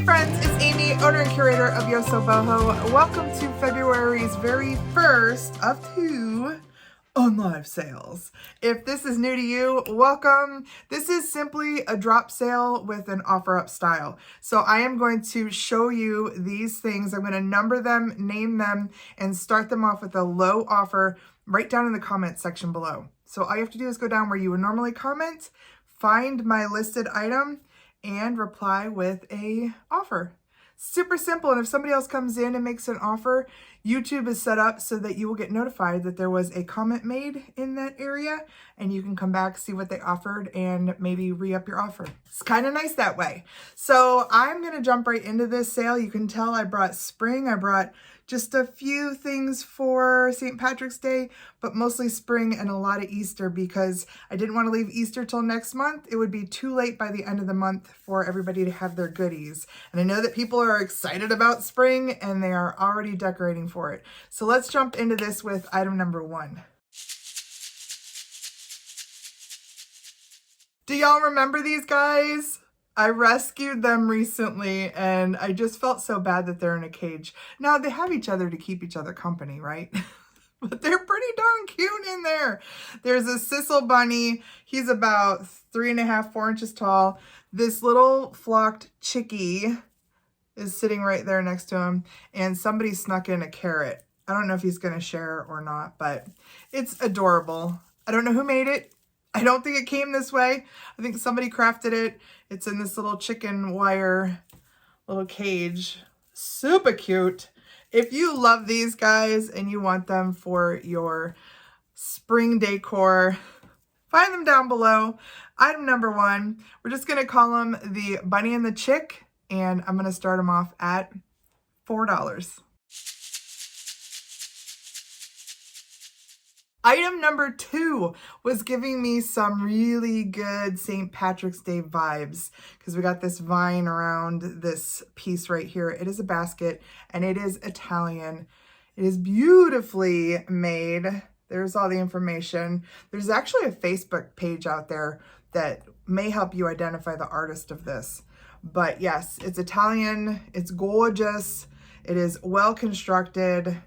friends, it's Amy, owner and curator of Yoso Boho. Welcome to February's very first of 2 Unlive sales. If this is new to you, welcome. This is simply a drop sale with an offer up style. So I am going to show you these things. I'm going to number them, name them, and start them off with a low offer right down in the comment section below. So all you have to do is go down where you would normally comment, find my listed item, and reply with a offer. Super simple. And if somebody else comes in and makes an offer, YouTube is set up so that you will get notified that there was a comment made in that area, and you can come back, see what they offered, and maybe re-up your offer. It's kind of nice that way. So I'm going to jump right into this sale. You can tell I brought spring. I brought just a few things for St. Patrick's Day, but mostly spring and a lot of Easter because I didn't want to leave Easter till next month. It would be too late by the end of the month for everybody to have their goodies. And I know that people are excited about spring and they are already decorating for it. So let's jump into this with item number 1. Do y'all remember these guys? I rescued them recently and I just felt so bad that they're in a cage. Now they have each other to keep each other company, right? But they're pretty darn cute in there. There's a Sissel bunny. He's about 3.5, 4 inches tall. This little flocked chickie is sitting right there next to him, and somebody snuck in a carrot. I don't know if he's gonna share or not, but it's adorable. I don't know who made it. I don't think it came this way. I think somebody crafted it. It's in this little chicken wire little cage. Super cute. If you love these guys and you want them for your spring decor, find them down below. Item number 1, we're just gonna call them the bunny and the chick, and I'm gonna start them off at $4. Item number 2 was giving me some really good St. Patrick's Day vibes because we got this vine around this piece right here. It is a basket and it is Italian. It is beautifully made. There's all the information. There's actually a Facebook page out there that may help you identify the artist of this. But yes, it's Italian. It's gorgeous. It is well constructed.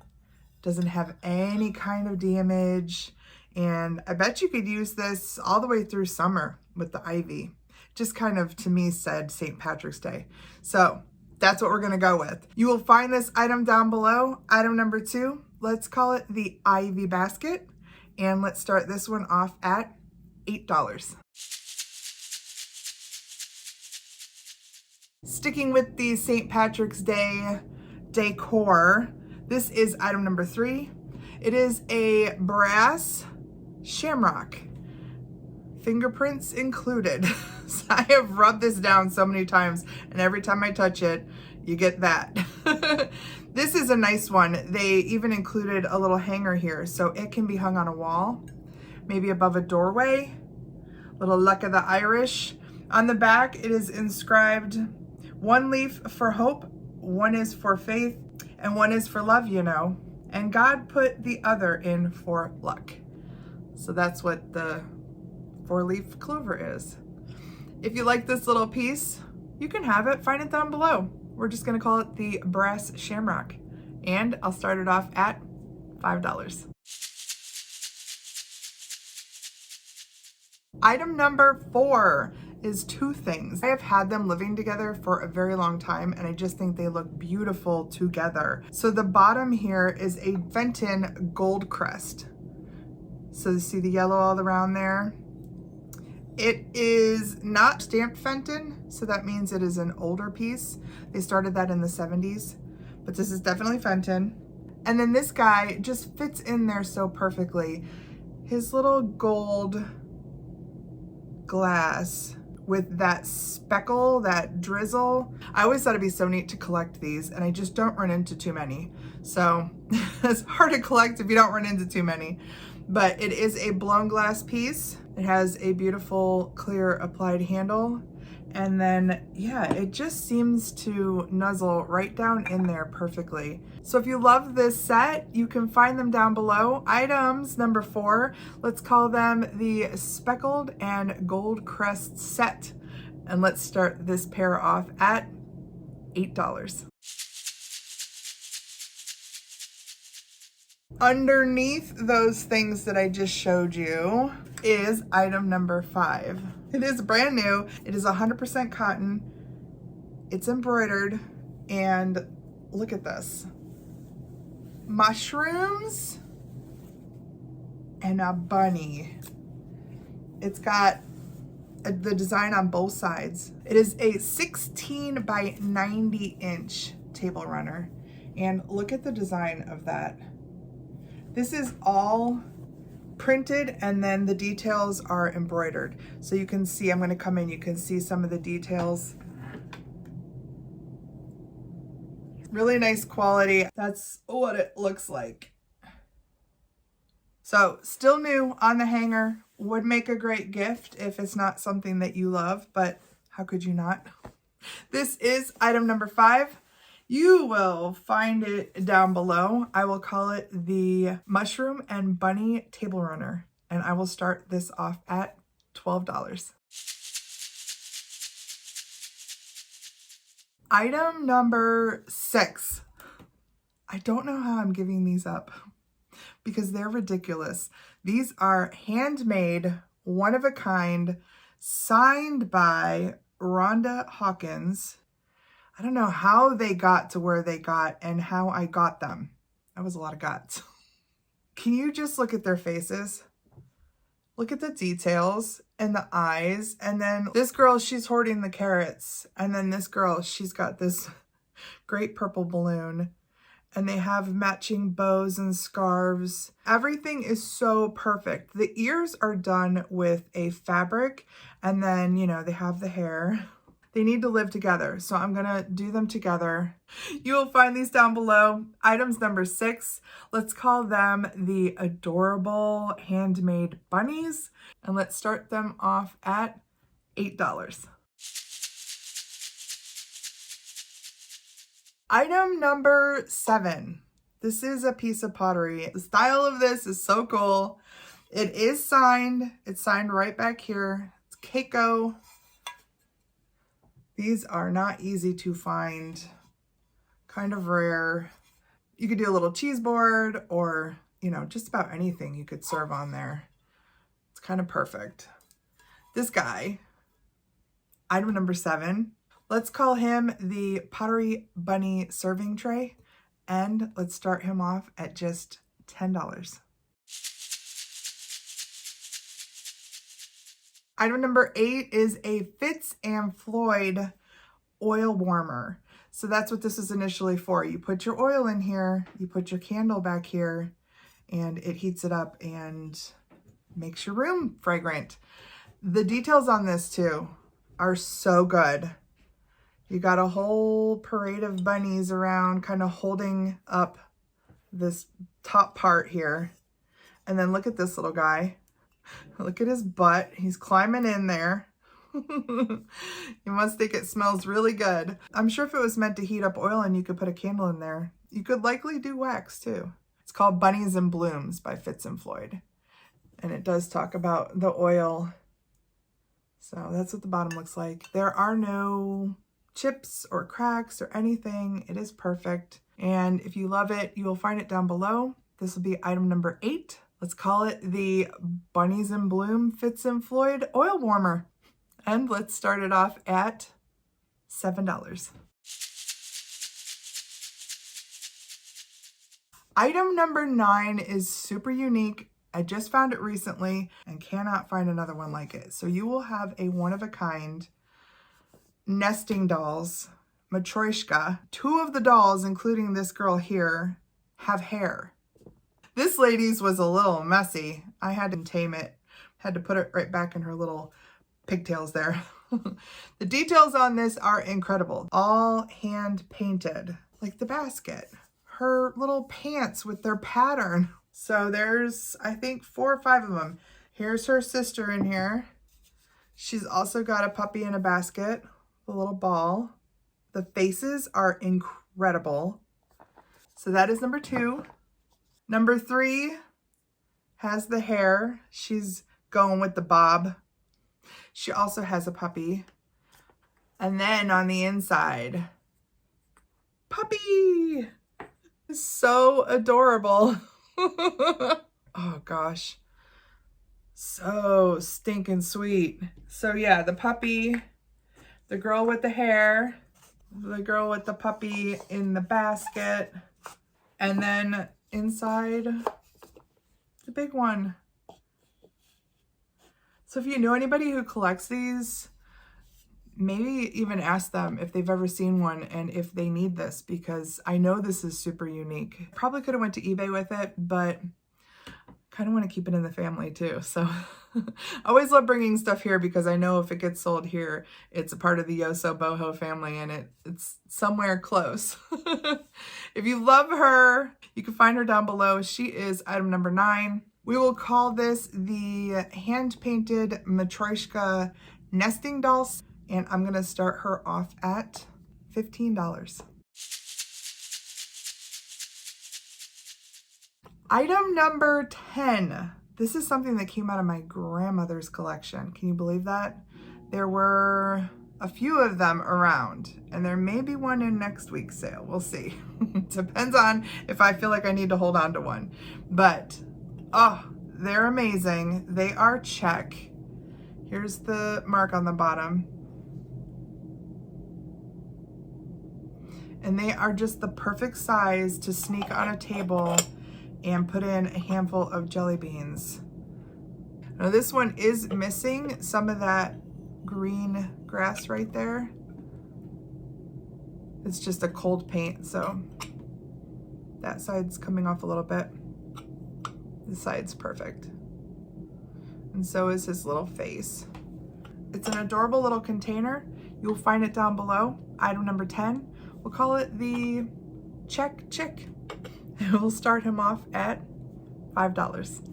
Doesn't have any kind of damage, and I bet you could use this all the way through summer with the ivy. Just kind of, to me, said St. Patrick's Day. So that's what we're gonna go with. You will find this item down below. Item number 2, let's call it the ivy basket, and let's start this one off at $8. Sticking with the St. Patrick's Day decor, this is item number 3. It is a brass shamrock, fingerprints included. So I have rubbed this down so many times, and every time I touch it, you get that. This is a nice one. They even included a little hanger here, so it can be hung on a wall, maybe above a doorway. Little luck of the Irish. On the back, it is inscribed, 1 leaf for hope, 1 is for faith, and 1 is for love, you know, and God put the other in for luck. So that's what the 4-leaf clover is. If you like this little piece, you can have it. Find it down below. We're just gonna call it the brass shamrock, and I'll start it off at $5. Item number 4 is 2 things. I have had them living together for a very long time, and I just think they look beautiful together. So the bottom here is a Fenton gold crest. So you see the yellow all around there. It is not stamped Fenton, so that means it is an older piece. They started that in the 70s, but this is definitely Fenton. And then this guy just fits in there so perfectly. His little gold glass with that speckle, that drizzle. I always thought it'd be so neat to collect these, and I just don't run into too many. So it's hard to collect if you don't run into too many. But it is a blown glass piece. It has a beautiful clear applied handle. And then, yeah, it just seems to nuzzle right down in there perfectly. So if you love this set, you can find them down below. Items number 4, let's call them the Speckled and Gold Crest set. And let's start this pair off at $8. Underneath those things that I just showed you is item number 5. It is brand new. It is 100% cotton. It's embroidered, and look at this. Mushrooms and a bunny. It's got the design on both sides. It is a 16 by 90 inch table runner, and look at the design of that. This is all printed, and then the details are embroidered. So you can see, I'm going to come in, you can see some of the details. Really nice quality. That's what it looks like. So still new on the hanger. Would make a great gift if it's not something that you love, but how could you not? This is item number 5. You will find it down below. I will call it the Mushroom and Bunny Table Runner, and I will start this off at $12. Item number 6. I don't know how I'm giving these up because they're ridiculous. These are handmade, one of a kind, signed by Rhonda Hawkins. I don't know how they got to where they got and how I got them. That was a lot of guts. Can you just look at their faces? Look at the details and the eyes. And then this girl, she's hoarding the carrots. And then this girl, she's got this great purple balloon. And they have matching bows and scarves. Everything is so perfect. The ears are done with a fabric. And then, you know, they have the hair. They need to live together, so I'm gonna do them together. You will find these down below. Items number 6, let's call them the adorable handmade bunnies, and let's start them off at $8. Item number 7. This is a piece of pottery. The style of this is so cool. It is signed. It's signed right back here. It's Keiko. These are not easy to find, kind of rare. You could do a little cheese board or, you know, just about anything you could serve on there. It's kind of perfect. This guy, item number 7, let's call him the Pottery Bunny serving tray, and let's start him off at just $10. Item number 8 is a Fitz and Floyd oil warmer. So that's what this is initially for. You put your oil in here, you put your candle back here, and it heats it up and makes your room fragrant. The details on this too are so good. You got a whole parade of bunnies around kind of holding up this top part here. And then look at this little guy. Look at his butt. He's climbing in there. You must think it smells really good. I'm sure if it was meant to heat up oil and you could put a candle in there, you could likely do wax too. It's called Bunnies and Blooms by Fitz and Floyd. And it does talk about the oil. So that's what the bottom looks like. There are no chips or cracks or anything. It is perfect. And if you love it, you will find it down below. This will be item number 8. Let's call it the Bunnies in Bloom Fitz and Floyd oil warmer. And let's start it off at $7. Item number 9 is super unique. I just found it recently and cannot find another one like it. So you will have a one-of-a-kind nesting dolls, Matryoshka. 2 of the dolls, including this girl here, have hair. This lady's was a little messy. I had to tame it. Had to put it right back in her little pigtails there. The details on this are incredible. All hand painted, like the basket. Her little pants with their pattern. So there's, I think, 4 or 5 of them. Here's her sister in here. She's also got a puppy in a basket, a little ball. The faces are incredible. So that is number 2. Number 3 has the hair. She's going with the bob. She also has a puppy. And then on the inside, puppy. It's so adorable. Oh gosh. So stinking sweet. So yeah, the puppy, the girl with the hair, the girl with the puppy in the basket, and then inside the big one. So if you know anybody who collects these, maybe even ask them if they've ever seen one and if they need this, because I know this is super unique. Probably could have went to eBay with it, but kind of want to keep it in the family too. So I always love bringing stuff here because I know if it gets sold here, it's a part of the Yoso Boho family and it's somewhere close. If you love her, you can find her down below. She is item number 9. We will call this the hand-painted Matryoshka nesting doll, and I'm gonna start her off at $15. Item number 10. This is something that came out of my grandmother's collection. Can you believe that? There were a few of them around, and there may be one in next week's sale. We'll see. Depends on if I feel like I need to hold on to one. But, oh, they're amazing. They are Czech. Here's the mark on the bottom. And they are just the perfect size to sneak on a table and put in a handful of jelly beans. Now this one is missing some of that green grass right there. It's just a cold paint, so that side's coming off a little bit. This side's perfect. And so is his little face. It's an adorable little container. You'll find it down below. Item number 10. We'll call it the Czech Chick. And we'll start him off at $5.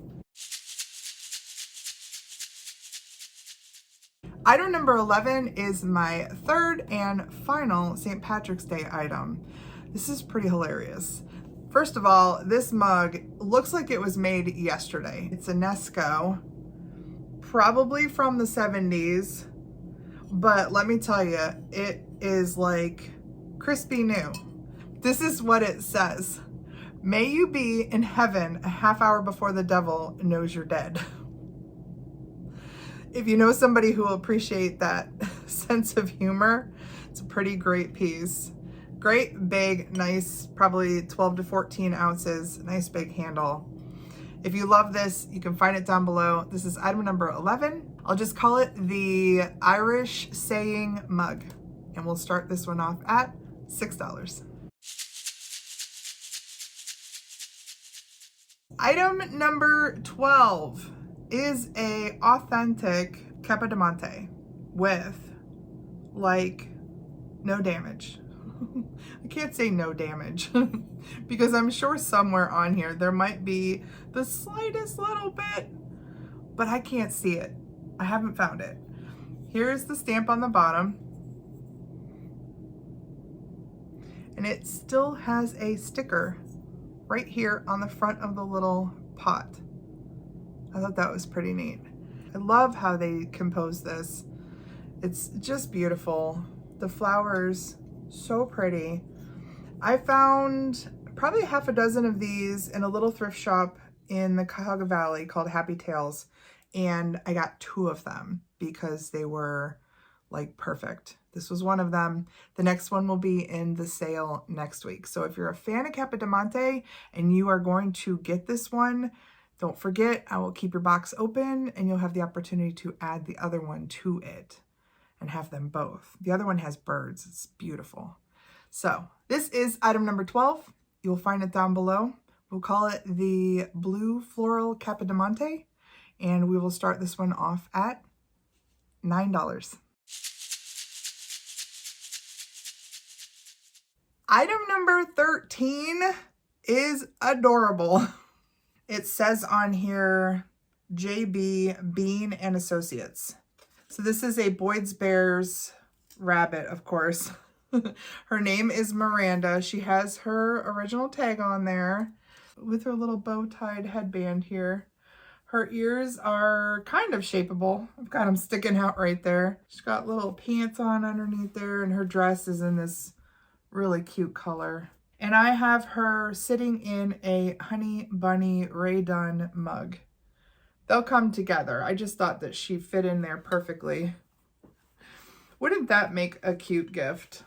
Item number 11 is my third and final St. Patrick's Day item. This is pretty hilarious. First of all, this mug looks like it was made yesterday. It's a Nesco, probably from the 70s, but let me tell you, it is like crispy new. This is what it says. May you be in heaven a half hour before the devil knows you're dead. If you know somebody who will appreciate that sense of humor, it's a pretty great piece. Great, big, nice, probably 12 to 14 ounces, nice big handle. If you love this, you can find it down below. This is item number 11. I'll just call it the Irish saying mug. And we'll start this one off at $6. Item number 12 is a authentic Capodimonte with like no damage. I can't say no damage because I'm sure somewhere on here there might be the slightest little bit, but I can't see it. I haven't found it. Here's the stamp on the bottom. And it still has a sticker right here on the front of the little pot. I thought that was pretty neat. I love how they composed this. It's just beautiful. The flowers, so pretty. I found probably half a dozen of these in a little thrift shop in the Cuyahoga Valley called Happy Tales, and I got 2 of them because they were like perfect. This was one of them. The next one will be in the sale next week. So if you're a fan of Capodimonte and you are going to get this one, don't forget, I will keep your box open and you'll have the opportunity to add the other one to it and have them both. The other one has birds. It's beautiful. So this is item number 12. You'll find it down below. We'll call it the Blue Floral Capodimonte, and we will start this one off at $9. Item number 13 is adorable. It says on here, JB Bean and Associates. So this is a Boyd's Bears rabbit, of course. Her name is Miranda. She has her original tag on there with her little bow-tied headband here. Her ears are kind of shapeable. I've got them sticking out right there. She's got little pants on underneath there, and her dress is in this Really cute color. And I have her sitting in a Honey Bunny Ray Dunn mug. They'll come together. I just thought that she fit in there perfectly. Wouldn't that make a cute gift?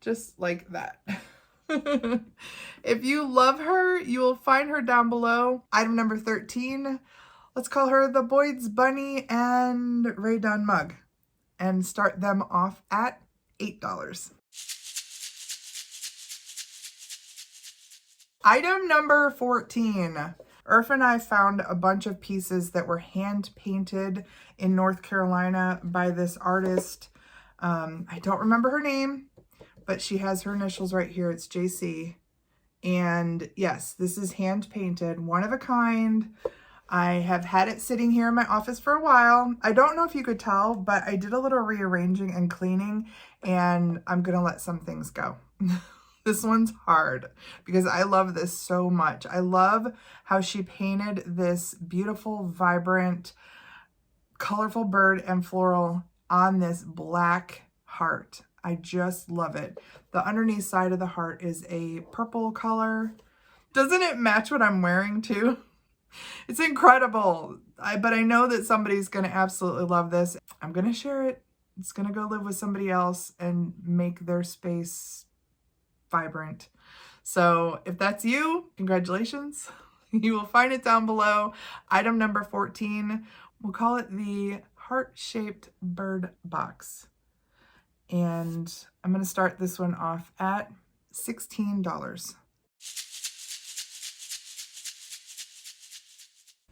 Just like that. If you love her, you will find her down below. Item number 13. Let's call her the Boyd's Bunny and Ray Dunn mug and start them off at $8. Item number 14. Irf and I found a bunch of pieces that were hand painted in North Carolina by this artist. I don't remember her name, but she has her initials right here. It's JC. And yes, this is hand painted, one of a kind. I have had it sitting here in my office for a while. I don't know if you could tell, but I did a little rearranging and cleaning, and I'm gonna let some things go. This one's hard because I love this so much. I love how she painted this beautiful, vibrant, colorful bird and floral on this black heart. I just love it. The underneath side of the heart is a purple color. Doesn't it match what I'm wearing too? It's incredible. But I know that somebody's going to absolutely love this. I'm going to share it. It's going to go live with somebody else and make their space vibrant. So if that's you, congratulations. You will find it down below. Item number 14. We'll call it the heart-shaped bird box. And I'm going to start this one off at $16.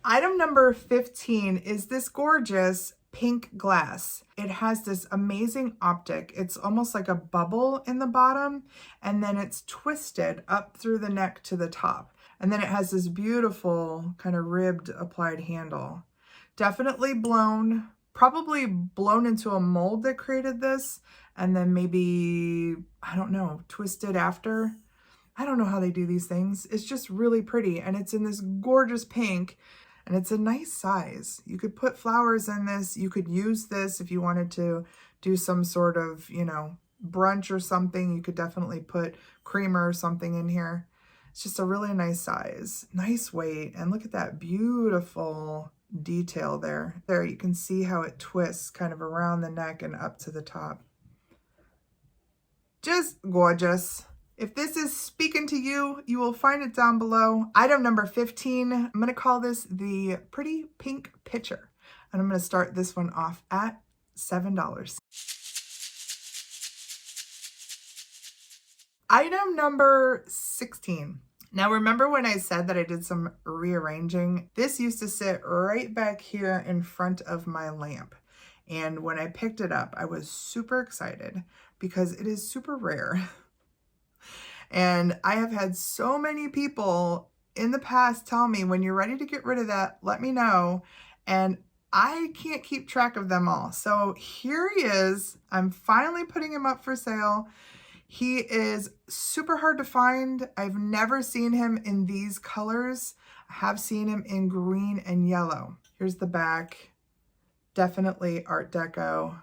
Item number 15 is this gorgeous pink glass. It has this amazing optic. It's almost like a bubble in the bottom, and then it's twisted up through the neck to the top. And then it has this beautiful kind of ribbed applied handle. Definitely blown, probably blown into a mold that created this, and then maybe, I don't know, twisted after. I don't know how they do these things. It's just really pretty, and it's in this gorgeous pink, and it's a nice size. You could put flowers in this. You could use this if you wanted to do some sort of, you know, brunch or something. You could definitely put creamer or something in here. It's just a really nice size, nice weight, and look at that beautiful detail there. There, you can see how it twists kind of around the neck and up to the top. Just gorgeous. If this is speaking to you, you will find it down below. Item number 15, I'm going to call this the Pretty Pink Pitcher. And I'm going to start this one off at $7. Item number 16. Now remember when I said that I did some rearranging? This used to sit right back here in front of my lamp. And when I picked it up, I was super excited because it is super rare. And I have had so many people in the past tell me, when you're ready to get rid of that, let me know. And I can't keep track of them all. So here he is. I'm finally putting him up for sale. He is super hard to find. I've never seen him in these colors. I have seen him in green and yellow. Here's the back. Definitely Art Deco.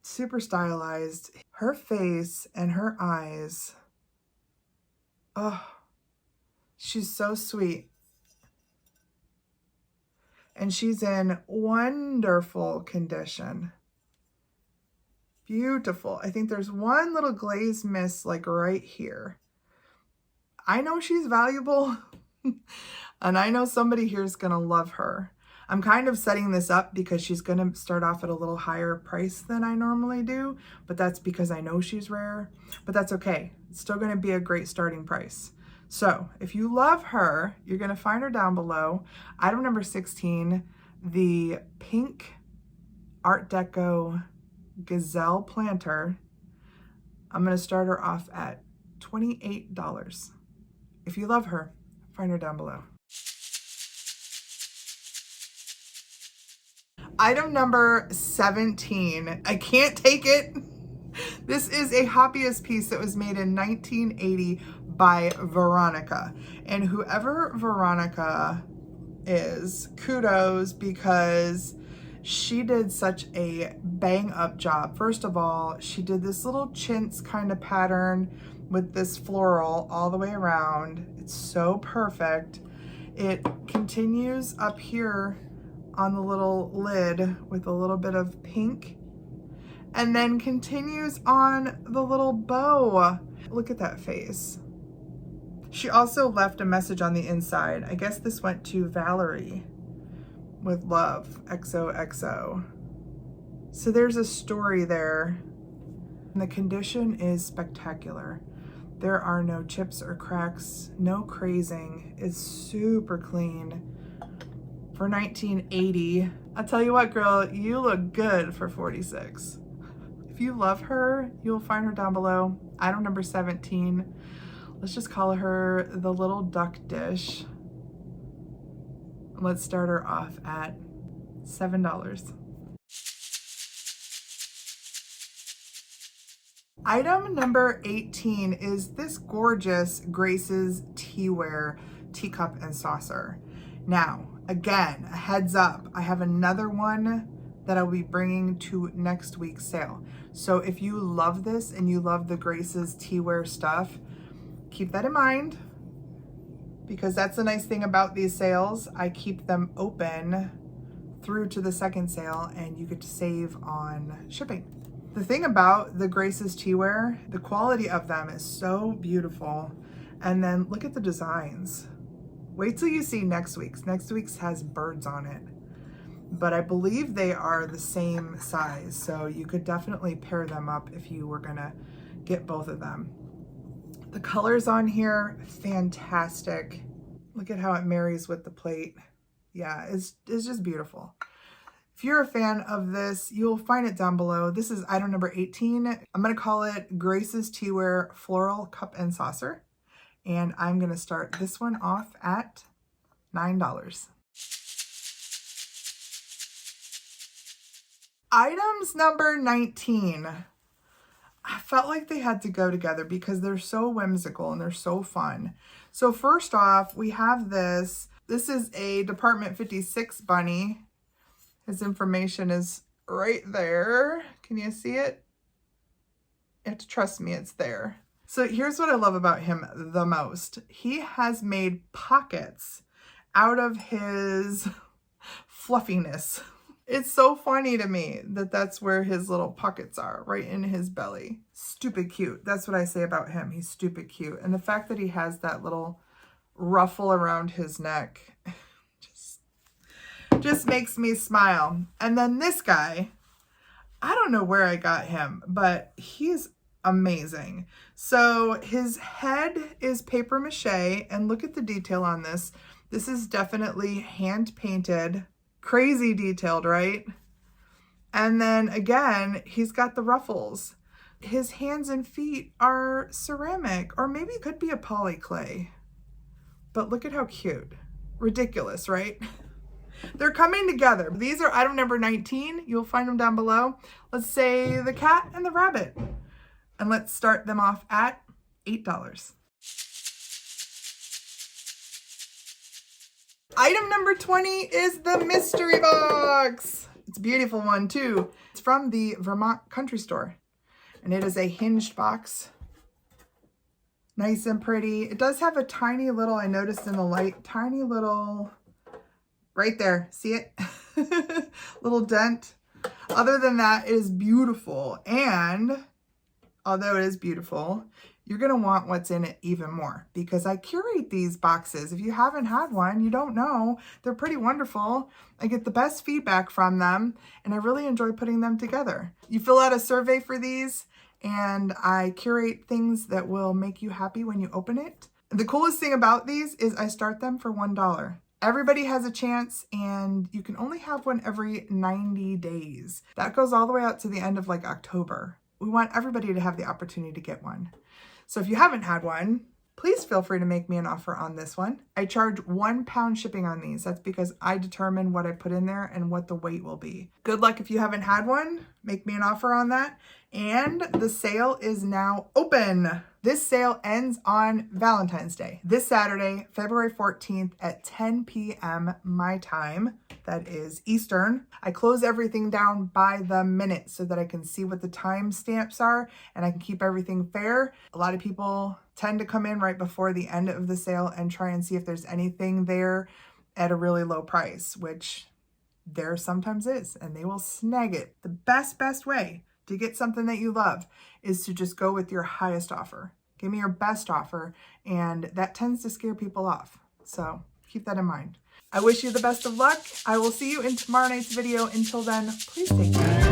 Super stylized. Her face and her eyes. Oh, she's so sweet. And she's in wonderful condition. Beautiful. I think there's one little glaze miss like right here. I know she's valuable and I know somebody here is going to love her. I'm kind of setting this up because she's going to start off at a little higher price than I normally do, but that's because I know she's rare, but that's okay. It's still going to be a great starting price. So if you love her, you're going to find her down below. Item number 16, the pink Art Deco Gazelle planter. I'm going to start her off at $28. If you love her, find her down below. Item number 17. I can't take it. This is a hobbyist piece that was made in 1980 by Veronica. And whoever Veronica is, kudos, because She did such a bang up job. First of all, she did this little chintz kind of pattern with this floral all the way around. It's so perfect. It continues up here on the little lid with a little bit of pink, and then continues on the little bow. Look at that face. She also left a message on the inside. I guess this went to Valerie with love, XOXO. So there's a story there. And the condition is spectacular. There are no chips or cracks, no crazing. It's super clean. For $19.80, I'll tell you what, girl, you look good for $46. If you love her, you'll find her down below. Item number 17. Let's just call her the little duck dish. Let's start her off at $7. Item number 18 is this gorgeous Grace's Teaware teacup and saucer. Now, again, a heads up, I have another one that I'll be bringing to next week's sale. So if you love this and you love the Grace's Teaware stuff, keep that in mind, because that's the nice thing about these sales. I keep them open through to the second sale and you get to save on shipping. The thing about the Grace's Teaware, the quality of them is so beautiful. And then look at the designs. Wait till you see next week's. Next week's has birds on it. But I believe they are the same size, so you could definitely pair them up if you were gonna get both of them. The colors on here, fantastic. Look at how it marries with the plate. Yeah, it's just beautiful. If you're a fan of this, you'll find it down below. This is item number 18. I'm gonna call it Grace's Teaware Floral Cup and Saucer. And I'm gonna start this one off at $9. Items number 19. I felt like they had to go together because they're so whimsical and they're so fun. So first off, we have this. This is a Department 56 bunny. His information is right there. Can you see it? You have to trust me, it's there. So here's what I love about him the most. He has made pockets out of his fluffiness. It's so funny to me that that's where his little pockets are, right in his belly. Stupid cute. That's what I say about him. He's stupid cute. And the fact that he has that little ruffle around his neck just makes me smile. And then this guy, I don't know where I got him, but he's amazing. So his head is paper mache, and look at the detail on this. This is definitely hand painted. Crazy detailed, right? And then again, he's got the ruffles. His hands and feet are ceramic, or maybe it could be a poly clay. But look at how cute. Ridiculous, right? They're coming together. These are item number 19. You'll find them down below. Let's say the cat and the rabbit. And let's start them off at $8. Item number 20 is the mystery box. It's a beautiful one too. It's from the Vermont Country Store. And it is a hinged box. Nice and pretty. It does have a tiny little, I noticed in the light, tiny little, right there, see it? Little dent. Other than that, it is beautiful. And although it is beautiful, you're going to want what's in it even more, because I curate these boxes. If you haven't had one, you don't know. They're pretty wonderful. I get the best feedback from them, and I really enjoy putting them together. You fill out a survey for these, and I curate things that will make you happy when you open it. The coolest thing about these is I start them for $1. Everybody has a chance, and you can only have one every 90 days. That goes all the way out to the end of like October. We want everybody to have the opportunity to get one. So if you haven't had one, please feel free to make me an offer on this one. I charge £1 shipping on these. That's because I determine what I put in there and what the weight will be. Good luck if you haven't had one. Make me an offer on that. And the sale is now open. This sale ends on Valentine's Day, this Saturday, February 14th at 10 p.m. my time. That is Eastern. I close everything down by the minute so that I can see what the time stamps are and I can keep everything fair. A lot of people tend to come in right before the end of the sale and try and see if there's anything there at a really low price, which there sometimes is, and they will snag it. The best way to get something that you love is to just go with your highest offer. Give me your best offer, and that tends to scare people off. So keep that in mind. I wish you the best of luck. I will see you in tomorrow night's video. Until then, please take care.